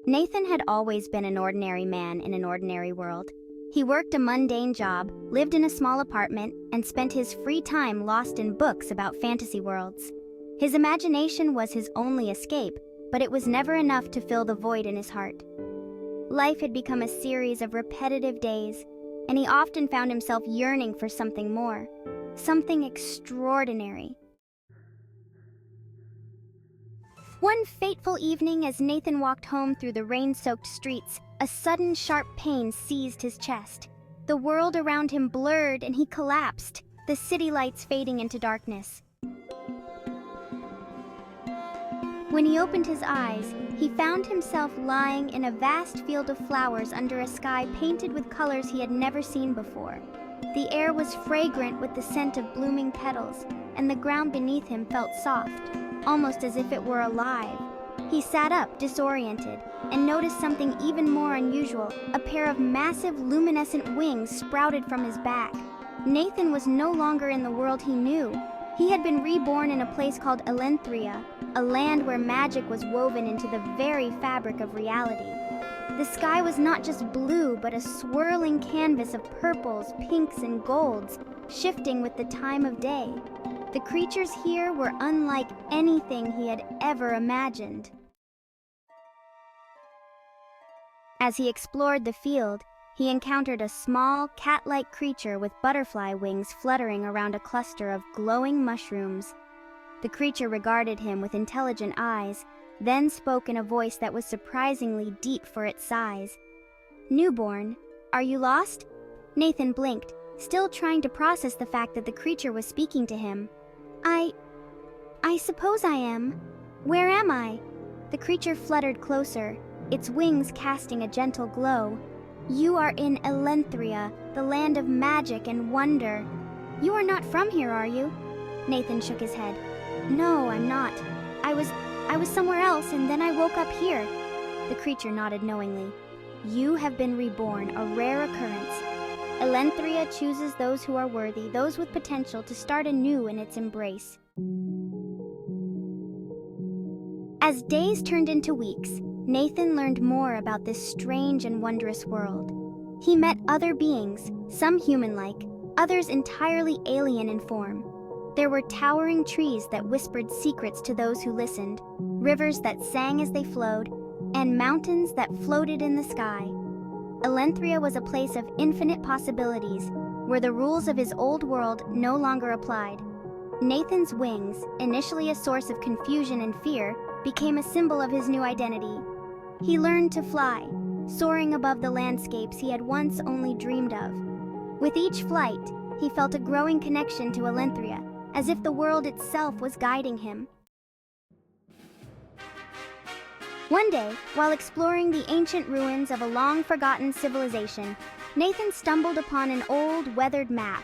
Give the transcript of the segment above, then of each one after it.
Nathan had always been an ordinary man in an ordinary world. He worked a mundane job, lived in a small apartment, and spent his free time lost in books about fantasy worlds. His imagination was his only escape, but it was never enough to fill the void in his heart. Life had become a series of repetitive days, and he often found himself yearning for something more, something extraordinary. One fateful evening, as Nathan walked home through the rain-soaked streets, a sudden sharp pain seized his chest. The world around him blurred and he collapsed, the city lights fading into darkness. When he opened his eyes, he found himself lying in a vast field of flowers under a sky painted with colors he had never seen before. The air was fragrant with the scent of blooming petals, and the ground beneath him felt soft, almost as if it were alive. He sat up, disoriented, and noticed something even more unusual. A pair of massive, luminescent wings sprouted from his back. Nathan was no longer in the world he knew. He had been reborn in a place called Elenthria, a land where magic was woven into the very fabric of reality. The sky was not just blue, but a swirling canvas of purples, pinks, and golds, shifting with the time of day. The creatures here were unlike anything he had ever imagined. As he explored the field, he encountered a small, cat-like creature with butterfly wings fluttering around a cluster of glowing mushrooms. The creature regarded him with intelligent eyes, then spoke in a voice that was surprisingly deep for its size. "Newborn, are you lost?" Nathan blinked, still trying to process the fact that the creature was speaking to him. I suppose I am. Where am I?" The creature fluttered closer, its wings casting a gentle glow. "You are in Elenthria, the land of magic and wonder. You are not from here, are you?" Nathan shook his head. "No, I'm not. I was somewhere else, and then I woke up here." The creature nodded knowingly. "You have been reborn, a rare occurrence. Elenthria chooses those who are worthy, those with potential to start anew in its embrace." As days turned into weeks, Nathan learned more about this strange and wondrous world. He met other beings, some human-like, others entirely alien in form. There were towering trees that whispered secrets to those who listened, rivers that sang as they flowed, and mountains that floated in the sky. Elenthria was a place of infinite possibilities, where the rules of his old world no longer applied. Nathan's wings, initially a source of confusion and fear, became a symbol of his new identity. He learned to fly, soaring above the landscapes he had once only dreamed of. With each flight, he felt a growing connection to Elenthria, as if the world itself was guiding him. One day, while exploring the ancient ruins of a long-forgotten civilization, Nathan stumbled upon an old, weathered map.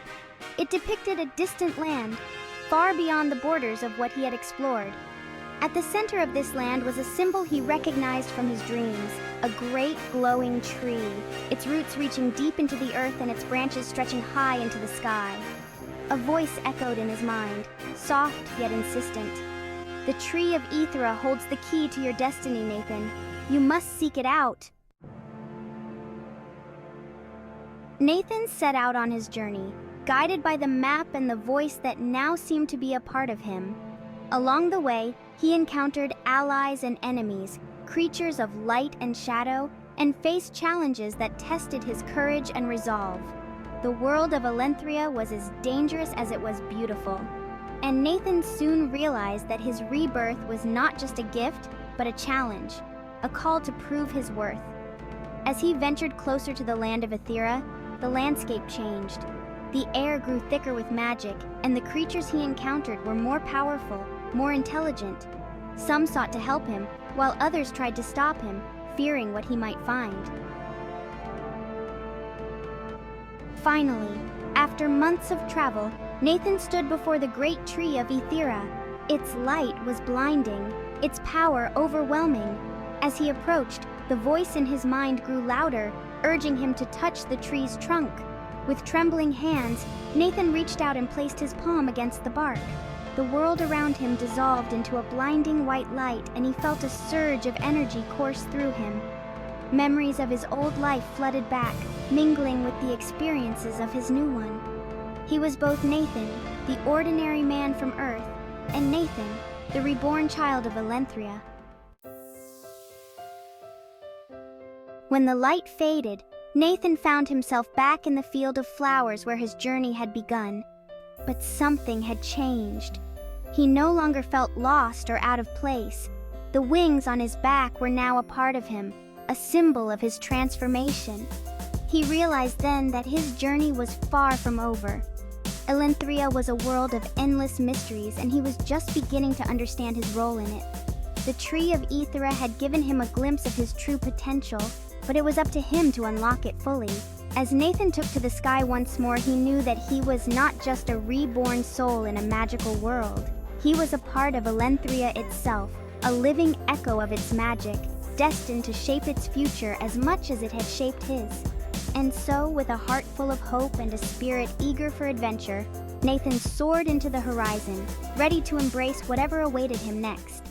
It depicted a distant land, far beyond the borders of what he had explored. At the center of this land was a symbol he recognized from his dreams, a great glowing tree, its roots reaching deep into the earth and its branches stretching high into the sky. A voice echoed in his mind, soft yet insistent. "The tree of Ethera holds the key to your destiny, Nathan. You must seek it out." Nathan set out on his journey, guided by the map and the voice that now seemed to be a part of him. Along the way, he encountered allies and enemies, creatures of light and shadow, and faced challenges that tested his courage and resolve. The world of Elenthria was as dangerous as it was beautiful, and Nathan soon realized that his rebirth was not just a gift, but a challenge, a call to prove his worth. As he ventured closer to the land of Ethera, the landscape changed. The air grew thicker with magic, and the creatures he encountered were more powerful, more intelligent. Some sought to help him, while others tried to stop him, fearing what he might find. Finally, after months of travel, Nathan stood before the great tree of Ethera. Its light was blinding, its power overwhelming. As he approached, the voice in his mind grew louder, urging him to touch the tree's trunk. With trembling hands, Nathan reached out and placed his palm against the bark. the world around him dissolved into a blinding white light, and he felt a surge of energy course through him. Memories of his old life flooded back, mingling with the experiences of his new one. He was both Nathan, the ordinary man from Earth, and Nathan, the reborn child of Elenthria. When the light faded, Nathan found himself back in the field of flowers where his journey had begun. But something had changed. He no longer felt lost or out of place. The wings on his back were now a part of him, a symbol of his transformation. He realized then that his journey was far from over. Elenthria was a world of endless mysteries, and he was just beginning to understand his role in it. The Tree of Aethera had given him a glimpse of his true potential, but it was up to him to unlock it fully. As Nathan took to the sky once more, he knew that he was not just a reborn soul in a magical world. He was a part of Elenthria itself, a living echo of its magic, destined to shape its future as much as it had shaped his. And so, with a heart full of hope and a spirit eager for adventure, Nathan soared into the horizon, ready to embrace whatever awaited him next.